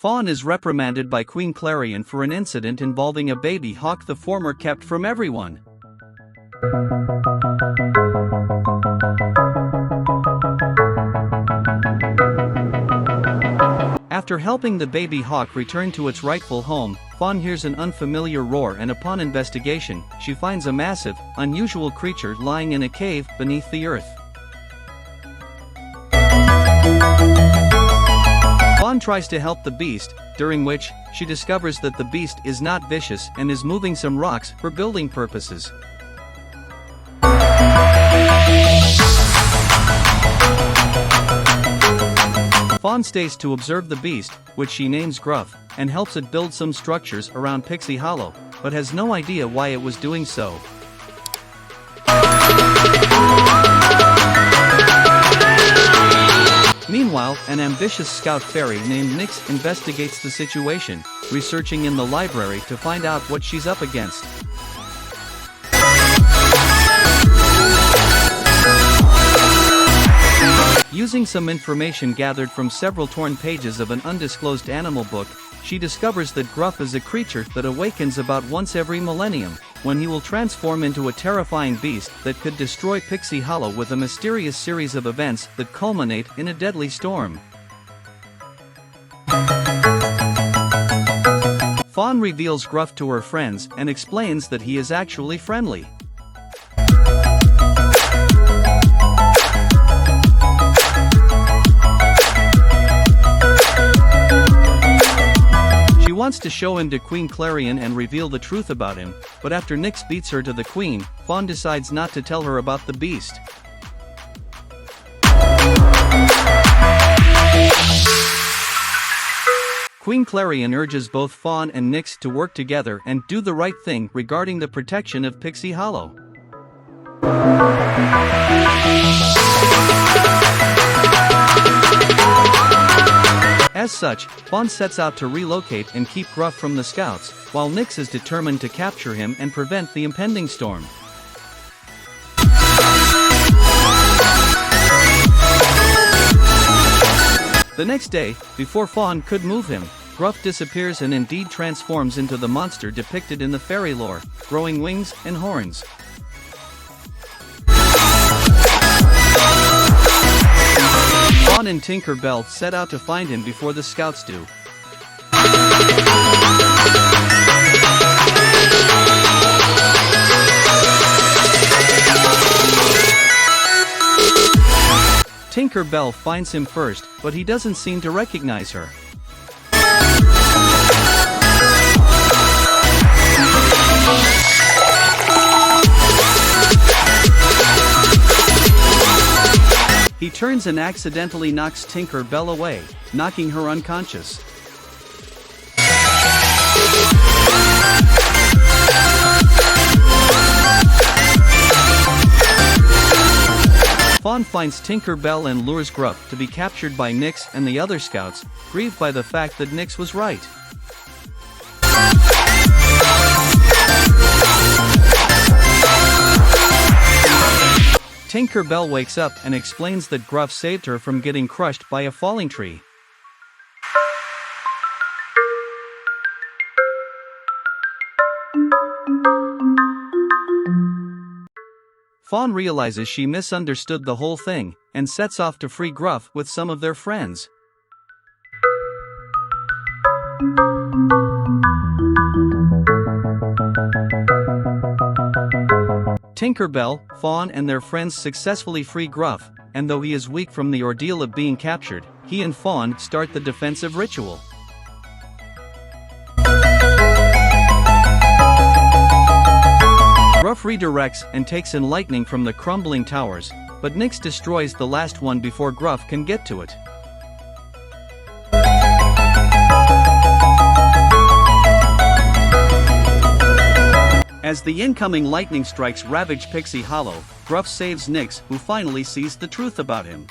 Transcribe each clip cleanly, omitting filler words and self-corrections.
Fawn is reprimanded by Queen Clarion for an incident involving a baby hawk the former kept from everyone. After helping the baby hawk return to its rightful home, Fawn hears an unfamiliar roar, and upon investigation, she finds a massive, unusual creature lying in a cave beneath the earth. Fawn tries to help the beast, during which, she discovers that the beast is not vicious and is moving some rocks for building purposes. Fawn stays to observe the beast, which she names Gruff, and helps it build some structures around Pixie Hollow, but has no idea why it was doing so. Meanwhile, an ambitious scout fairy named Nyx investigates the situation, researching in the library to find out what she's up against. Using some information gathered from several torn pages of an undisclosed animal book, she discovers that Gruff is a creature that awakens about once every millennium, when he will transform into a terrifying beast that could destroy Pixie Hollow with a mysterious series of events that culminate in a deadly storm. Fawn reveals Gruff to her friends and explains that he is actually friendly. She wants to show him to Queen Clarion and reveal the truth about him, but after Nyx beats her to the queen, Fawn decides not to tell her about the beast. Queen Clarion urges both Fawn and Nyx to work together and do the right thing regarding the protection of Pixie Hollow. As such, Fawn sets out to relocate and keep Gruff from the scouts, while Nyx is determined to capture him and prevent the impending storm. The next day, before Fawn could move him, Gruff disappears and indeed transforms into the monster depicted in the fairy lore, growing wings and horns. Fawn and Tinker Bell set out to find him before the scouts do. Tinker Bell finds him first, but he doesn't seem to recognize her. He turns and accidentally knocks Tinker Bell away, knocking her unconscious. Fawn finds Tinker Bell and lures Gruff to be captured by Nyx and the other scouts, grieved by the fact that Nyx was right. Tinker Bell wakes up and explains that Gruff saved her from getting crushed by a falling tree. Fawn realizes she misunderstood the whole thing, and sets off to free Gruff with some of their friends. Tinker Bell, Fawn and their friends successfully free Gruff, and though he is weak from the ordeal of being captured, he and Fawn start the defensive ritual. Gruff redirects and takes in lightning from the crumbling towers, but Nyx destroys the last one before Gruff can get to it. As the incoming lightning strikes ravage Pixie Hollow, Gruff saves Nyx, who finally sees the truth about him.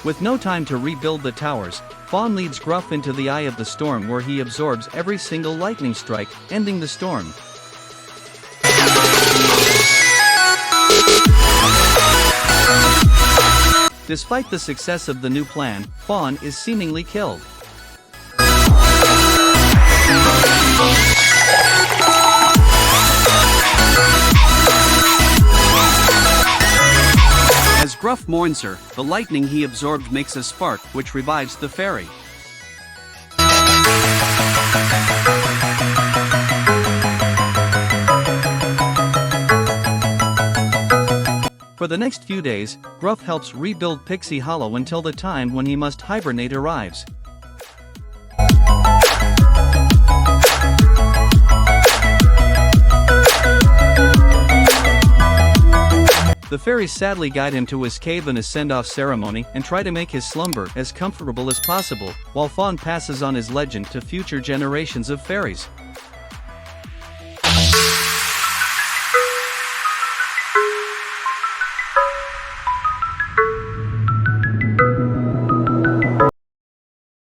With no time to rebuild the towers, Fawn leads Gruff into the eye of the storm, where he absorbs every single lightning strike, ending the storm. Despite the success of the new plan, Fawn is seemingly killed. As Gruff mourns her, the lightning he absorbed makes a spark which revives the fairy. For the next few days, Gruff helps rebuild Pixie Hollow until the time when he must hibernate arrives. The fairies sadly guide him to his cave in a send-off ceremony and try to make his slumber as comfortable as possible, while Fawn passes on his legend to future generations of fairies.